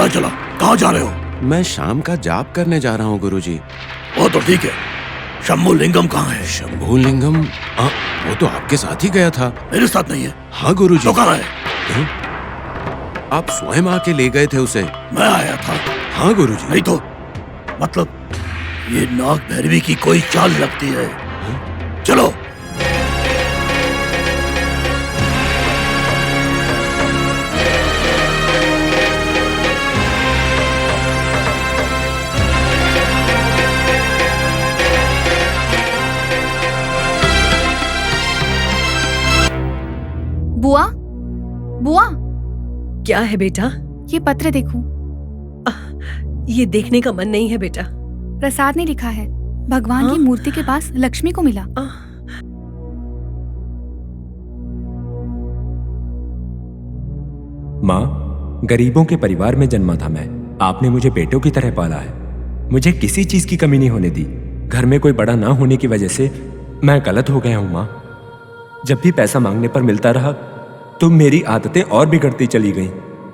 पता चला? कहाँ जा रहे हो? मैं शाम का जाप करने जा रहा हूँ गुरुजी। वो तो ठीक है, शंभू लिंगम कहाँ है? शंभू लिंगम वो तो आपके साथ ही गया था। मेरे साथ नहीं है। हाँ गुरुजी। तो कहाँ है? आप स्वयं आके ले गए थे उसे। मैं आया था। हाँ गुरुजी। नहीं तो मतलब ये नाग भैरवी की कोई चाल लगती है। चलो। बुआ, बुआ, क्या है बेटा? ये पत्र देखो। ये देखने का मन नहीं है बेटा। प्रसाद ने लिखा है, भगवान की मूर्ति के पास लक्ष्मी को मिला। माँ, गरीबों के परिवार में जन्मा था मैं। आपने मुझे बेटों की तरह पाला है। मुझे किसी चीज की कमी नहीं होने दी। घर में कोई बड़ा ना होने की वजह से मैं गलत हो गया हूँ माँ। जब भी पैसा मांगने पर मिलता रहा तो मेरी आदतें और बिगड़ती चली गईं।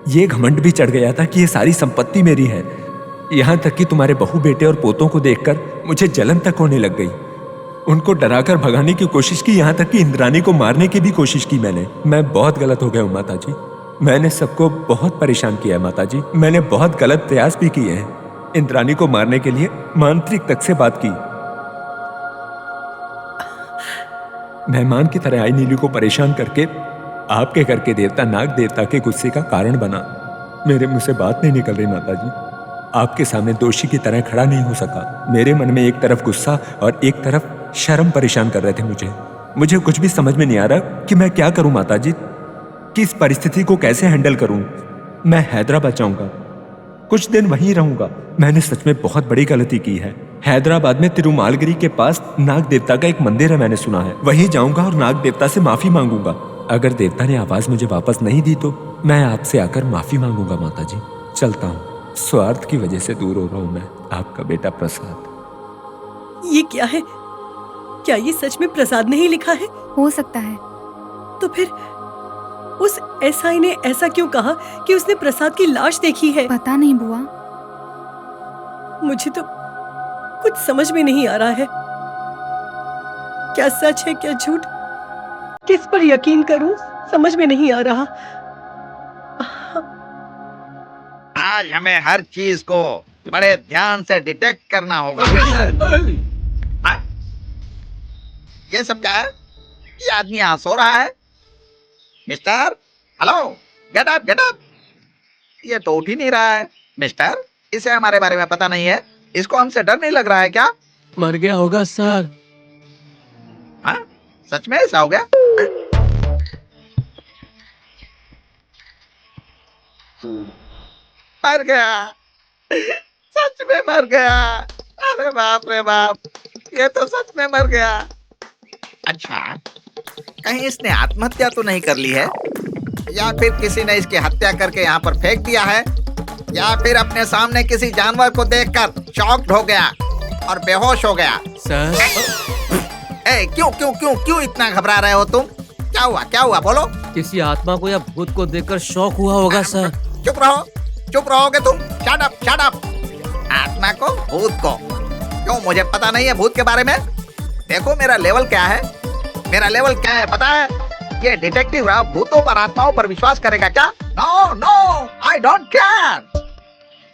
ये घमंड भी चढ़ गया था कि ये सारी संपत्ति मेरी है। यहाँ तक कि तुम्हारे बहू बेटे और पोतों को देखकर मुझे जलन तक होने लग गई। उनको डराकर भगाने की कोशिश की, यहाँ तक कि इंद्रानी को मारने की भी कोशिश की मैंने। मैं बहुत गलत हो गया हूँ माता जी। मैंने सबको बहुत परेशान किया है माता जी। मैंने बहुत गलत प्रयास भी किए हैं। इंद्रानी को मारने के लिए मांत्रिक तक से बात की। मेहमान की तरह आई नीलू को परेशान करके आपके घर के देवता नाग देवता के गुस्से का कारण बना। मेरे मुंह से बात नहीं निकल रही माता जी। आपके सामने दोषी की तरह खड़ा नहीं हो सका। मेरे मन में एक तरफ गुस्सा और एक तरफ शर्म परेशान कर रहे थे मुझे कुछ भी समझ में नहीं आ रहा कि मैं क्या करूं माता जी। किस परिस्थिति को कैसे हैंडल करूं। मैं हैदराबाद जाऊंगा, कुछ दिन वहीं रहूंगा। मैंने सच में बहुत बड़ी गलती की है। हैदराबाद में तिरुमालगिरी के पास नाग देवता का एक मंदिर है, मैंने सुना है। वहीं जाऊंगा और नाग देवता से माफी मांगूंगा। अगर देवता ने आवाज मुझे वापस नहीं दी तो मैं आपसे आकर माफी मांगूंगा माता जी। चलता हूँ। स्वार्थ की वजह से दूर हो रहा हूँ मैं। आपका बेटा प्रसाद। ये क्या है? क्या ये सच में प्रसाद ने ही लिखा है? हो सकता है। तो फिर उस एसआई ने ऐसा क्यों कहा कि उसने प्रसाद की लाश देखी है? पता नहीं बुआ। मुझे तो कुछ समझ में नहीं आ रहा है। क्या सच है क्या झूठ? किस पर यकीन करूं समझ में नहीं आ रहा। आज हमें हर चीज को बड़े ध्यान से डिटेक्ट करना होगा। ये सब क्या है? ये आदमी यहाँ सो रहा है। Mister, hello, get up get up. ये तो उठ ही नहीं रहा है। मिस्टर, इसे हमारे बारे में पता नहीं है। इसको हमसे डर नहीं लग रहा है क्या? मर गया होगा सर। हाँ, सच में ऐसा हो गया? मर गया, सच में मर गया। अरे बाप रे बाप, ये तो सच में मर गया। अच्छा, कहीं इसने आत्महत्या तो नहीं कर ली है, या फिर किसी ने इसकी हत्या करके यहाँ पर फेंक दिया है, या फिर अपने सामने किसी जानवर को देखकर शॉक्ड हो गया और बेहोश हो गया। सर, क्यों क्यों क्यों क्यों इतना घबरा रहे हो तुम? क्या हुआ बोलो। किसी आत्मा को या भूत को देखकर शौक हुआ होगा सर। चुप रहोगे तुम। Shut up. आत्मा को, भूत को? क्यों, मुझे पता नहीं है भूत के बारे में। देखो मेरा लेवल क्या है पता है? ये डिटेक्टिव राव भूतों पर आत्माओं पर विश्वास करेगा क्या? No, I don't care.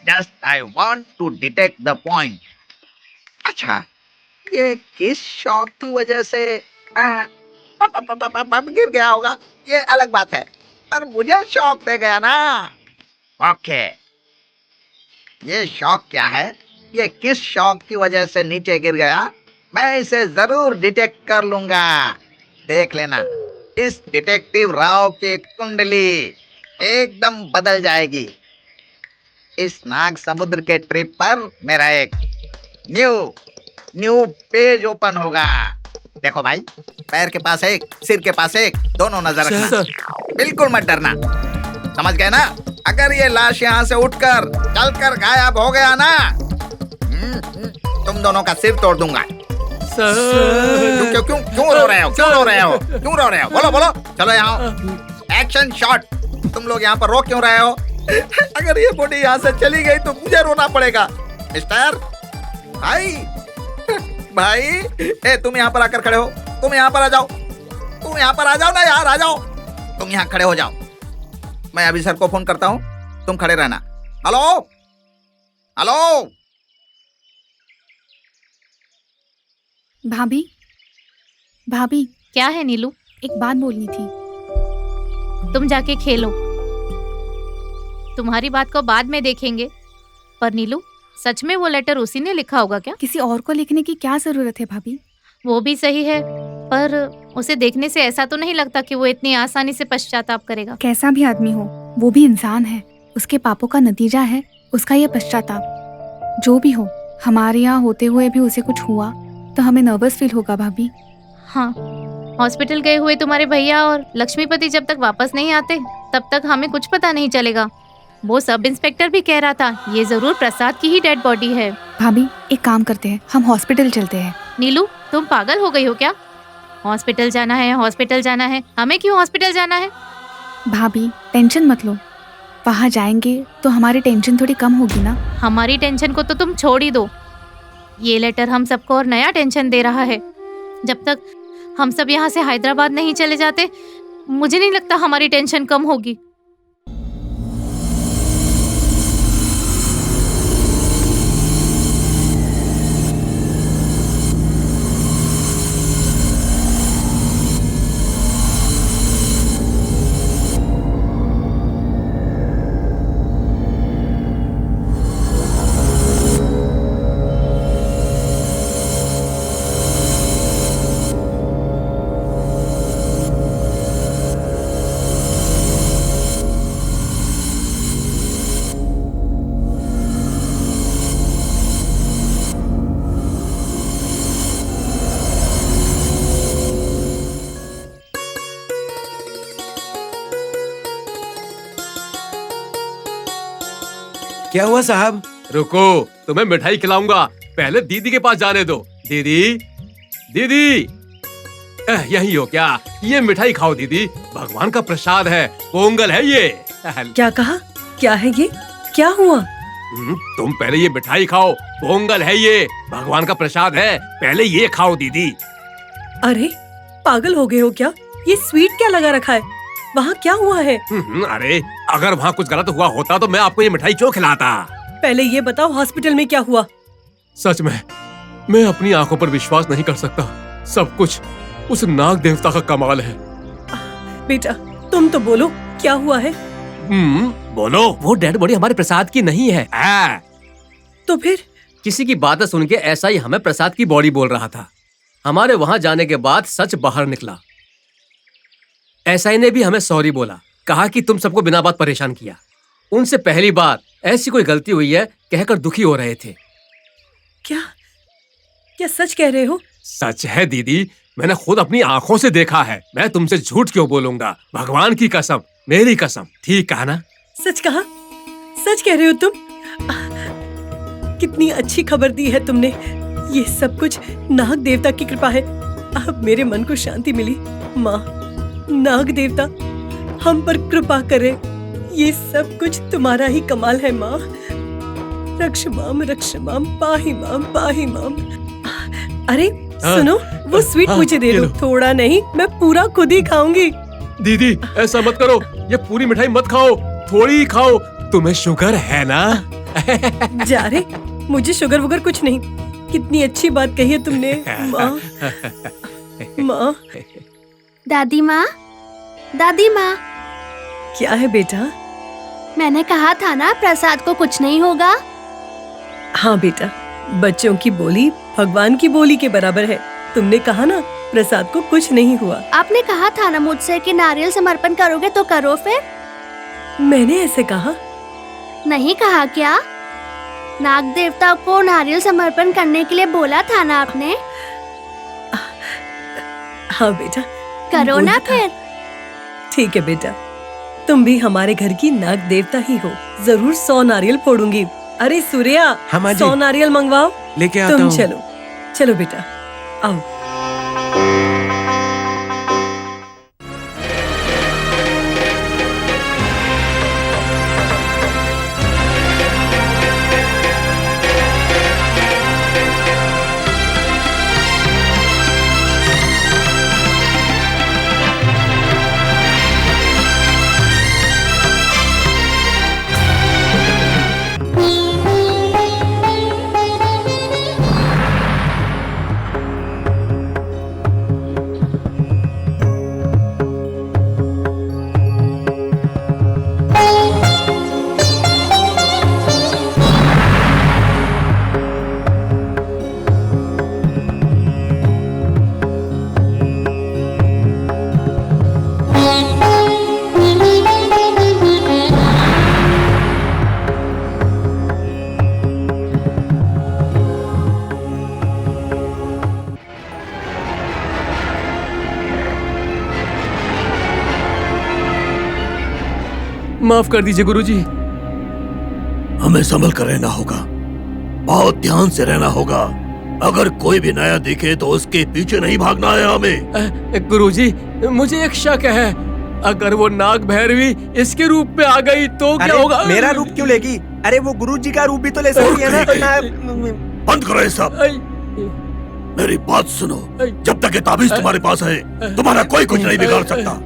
Just I want to detect the point. अच्छा, ये किस शॉक की वजह से गिर गया होगा, ये अलग बात है, पर मुझे शॉक दे गया ना। ओके, ये शॉक क्या है? ये किस शॉक की वजह से नीचे गिर गया, मैं इसे जरूर डिटेक्ट कर लूंगा। देख लेना, इस डिटेक्टिव राव की कुंडली एकदम बदल जाएगी। इस नाग समुद्र के ट्रिप पर मेरा एक न्यू पेज ओपन होगा। देखो भाई, पैर के पास एक, सिर के पास एक, दोनों नजर रखना। बिल्कुल मत डरना, समझ गए ना? अगर ये लाश यहाँ से उठकर चलकर गायब हो गया ना, तुम दोनों का सिर तोड़ दूंगा। क्यों रो रहे हो? बोलो, चलो यहाँ एक्शन शॉट। तुम लोग यहाँ पर रो क्यों रहे हो? अगर ये बॉडी यहाँ से चली गई तो मुझे रोना पड़ेगा। मिस्टर भाई, भाई, ए तुम यहाँ पर आकर खड़े हो। तुम यहाँ पर आ जाओ। तुम यहाँ पर आ जाओ ना यार, आ जाओ। तुम यहाँ खड़े हो जाओ। मैं अभी सर को फोन करता हूँ, तुम खड़े रहना। Hello, hello. भाभी, भाभी, क्या है नीलू? एक बात बोलनी थी। तुम जाके खेलो, तुम्हारी बात को बाद में देखेंगे। पर नीलू, सच में वो लेटर उसी ने लिखा होगा क्या? किसी और को लिखने की क्या जरूरत है भाभी? वो भी सही है, पर उसे देखने से ऐसा तो नहीं लगता कि वो इतनी आसानी से पश्चाताप करेगा। कैसा भी आदमी हो, वो भी इंसान है। उसके पापों का नतीजा है उसका ये पश्चाताप। जो भी हो, हमारे यहाँ होते हुए भी उसे कुछ हुआ तो हमें नर्वस फील होगा भाभी। हाँ, हॉस्पिटल गए हुए तुम्हारे भैया और लक्ष्मीपति जब तक वापस नहीं आते तब तक हमें कुछ पता नहीं चलेगा। वो सब इंस्पेक्टर भी कह रहा था ये जरूर प्रसाद की ही डेड बॉडी है। भाभी, एक काम करते हैं, हम हॉस्पिटल चलते हैं। नीलू, तुम पागल हो गई हो क्या? हॉस्पिटल जाना है, हॉस्पिटल जाना है। हमें क्यों हॉस्पिटल जाना है? भाभी, टेंशन मत लो। वहाँ जाएंगे तो हमारी टेंशन थोड़ी कम होगी ना। हमारी टेंशन को तो तुम छोड़ ही दो। ये लेटर हम सबको और नया टेंशन दे रहा है। जब तक हम सब यहाँ से हैदराबाद नहीं चले जाते, मुझे नहीं लगता हमारी टेंशन कम होगी। क्या हुआ साहब? रुको, तुम्हें मिठाई खिलाऊंगा, पहले दीदी के पास जाने दो। दीदी, दीदी, यही हो क्या? ये मिठाई खाओ दीदी, भगवान का प्रसाद है, पोंगल है ये। क्या कहा? क्या है ये? क्या हुआ? तुम पहले ये मिठाई खाओ, पोंगल है ये, भगवान का प्रसाद है, पहले ये खाओ दीदी। अरे पागल हो गए हो क्या? ये स्वीट क्या लगा रखा है? वहाँ क्या हुआ है? अरे अगर वहाँ कुछ गलत हुआ होता तो मैं आपको ये मिठाई क्यों खिलाता? पहले ये बताओ हॉस्पिटल में क्या हुआ? सच में मैं अपनी आंखों पर विश्वास नहीं कर सकता। सब कुछ उस नाग देवता का कमाल है। बेटा तुम तो बोलो, क्या हुआ है? बोलो। वो डेड बॉडी हमारे प्रसाद की नहीं है। तो फिर? किसी की बातें सुन के ऐसा ही हमें प्रसाद की बॉडी बोल रहा था। हमारे वहां जाने के बाद सच बाहर निकला। एसआई ने भी हमें सॉरी बोला, कहा कि तुम सबको बिना बात परेशान किया। उनसे पहली बार ऐसी कोई गलती हुई है कहकर दुखी हो रहे थे। क्या क्या सच कह रहे हो? सच है दीदी, मैंने खुद अपनी आंखों से देखा है। मैं तुमसे झूठ क्यों बोलूंगा? भगवान की कसम, मेरी कसम। ठीक कहा ना? सच कहा? सच कह रहे हो तुम? कितनी अच्छी खबर दी है तुमने। ये सब कुछ नाग देवता की कृपा है। अब मेरे मन को शांति मिली। माँ, नाग देवता हम पर कृपा करे। ये सब कुछ तुम्हारा ही कमाल है माँ। रक्ष माम पाही माम। अरे सुनो, वो स्वीट मुझे दे दो। थोड़ा नहीं, मैं पूरा खुद ही खाऊंगी। दीदी ऐसा मत करो, ये पूरी मिठाई मत खाओ, थोड़ी ही खाओ। तुम्हें शुगर है ना? जा रे, मुझे शुगर वुगर कुछ नहीं। कितनी अच्छी बात कही है तुमने माँ। माँ। दादी माँ, दादी माँ। क्या है बेटा? मैंने कहा था ना प्रसाद को कुछ नहीं होगा। हाँ बेटा, बच्चों की बोली भगवान की बोली के बराबर है। तुमने कहा ना प्रसाद को कुछ नहीं हुआ। आपने कहा था ना मुझसे कि नारियल समर्पण करोगे तो करो फिर। मैंने ऐसे कहा? नहीं कहा क्या? नाग देवता को नारियल समर्पण करने के लिए बोला था ना आपने? हाँ बेटा, करो ना फिर। ठीक है बेटा, तुम भी हमारे घर की नाग देवता ही हो। जरूर 100 नारियल फोड़ूंगी। अरे सूर्या, 100 नारियल मंगवाओ। लेके आता तुम हूँ। चलो चलो बेटा, आओ। माफ कर दीजिए गुरुजी। हमें संभल कर रहना होगा, बहुत ध्यान से रहना होगा। अगर कोई भी नया दिखे तो उसके पीछे नहीं भागना है हमें। गुरुजी, मुझे एक शक है, अगर वो नाग भैरवी इसके रूप में आ गई तो क्या होगा? मेरा रूप क्यों लेगी? अरे वो गुरुजी का रूप भी तो ले सकती है ना। तो बंद करो ये सब, मेरी बात सुनो। जब तक ये ताबीज तुम्हारे पास है, तुम्हारा कोई कुछ नहीं बिगाड़ सकता।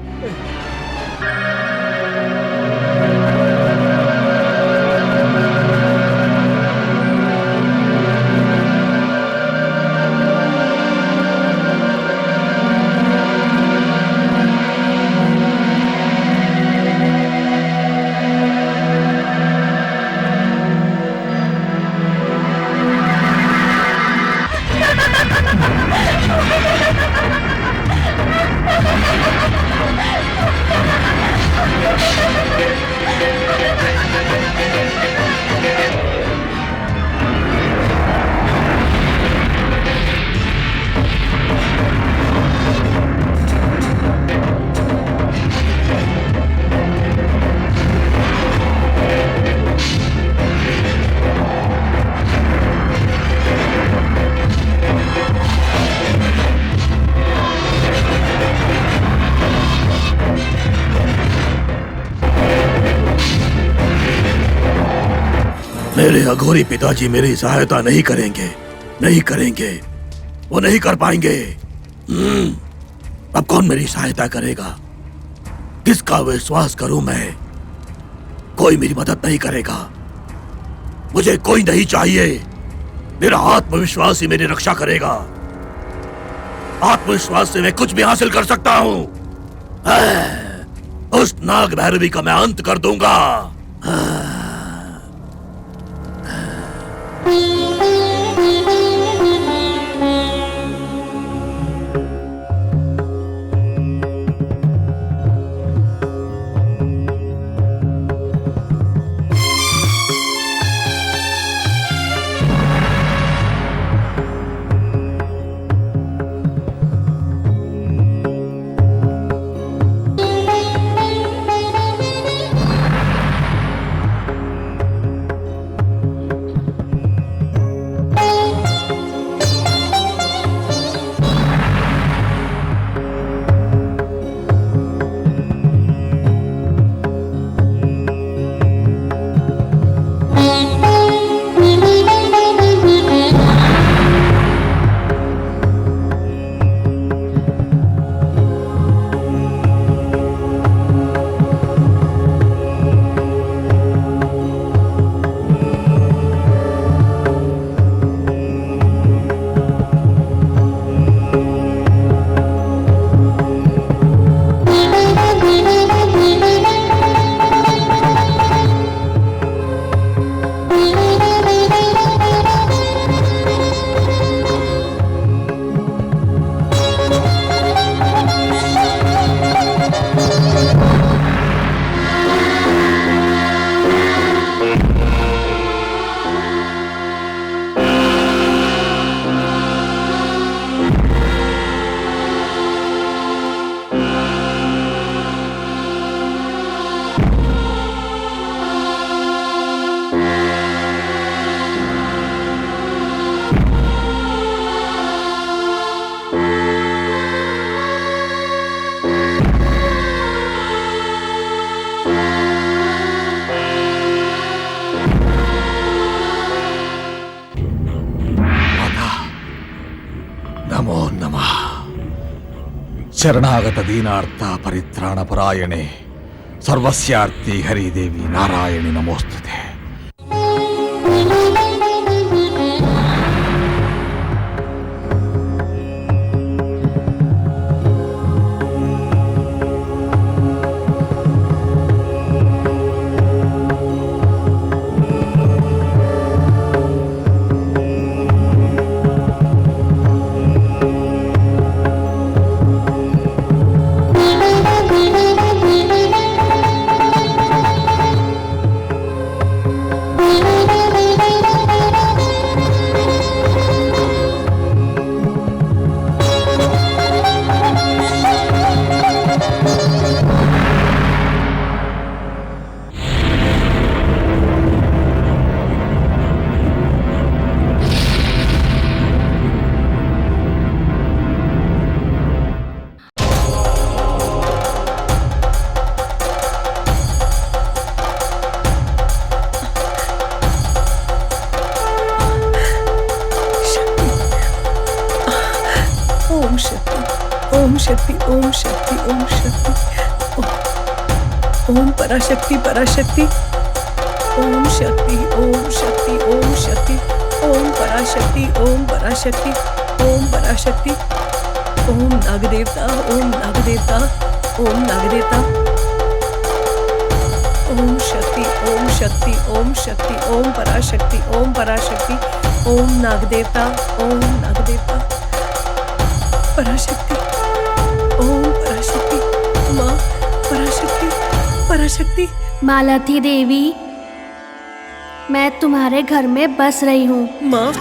मेरे अघोरी पिताजी मेरी सहायता नहीं करेंगे, नहीं करेंगे, वो नहीं कर पाएंगे। अब कौन मेरी सहायता करेगा? किसका विश्वास करूं मैं? कोई मेरी मदद नहीं करेगा। मुझे कोई नहीं चाहिए, मेरा आत्मविश्वास ही मेरी रक्षा करेगा। आत्मविश्वास से मैं कुछ भी हासिल कर सकता हूं। उस नाग भैरवी का मैं अंत कर दूंगा। नमो नमः। शरणागत दीनार्थ परित्राण परायणे सर्वस्यार्थे हरिदेवी नारायणि नमोस्तुते। शक्ति ओम शक्ति ओम शक्ति ओम पराशक्ति पराशक्ति ओम शक्ति ओम शक्ति ओम शक्ति ओम पराशक्ति ओम पराशक्ति ओम पराशक्ति ओम नागदेवता ओम नागदेवता ओम नागदेवता ओम शक्ति ओम शक्ति ओम शक्ति ओम पराशक्ति ओम पराशक्ति ओम नागदेवता ओम नागदेवता पराशक्ति ओम पराशक्ति माँ पराशक्ति पराशक्ति। मालती देवी, मैं तुम्हारे घर में बस रही हूँ। माँ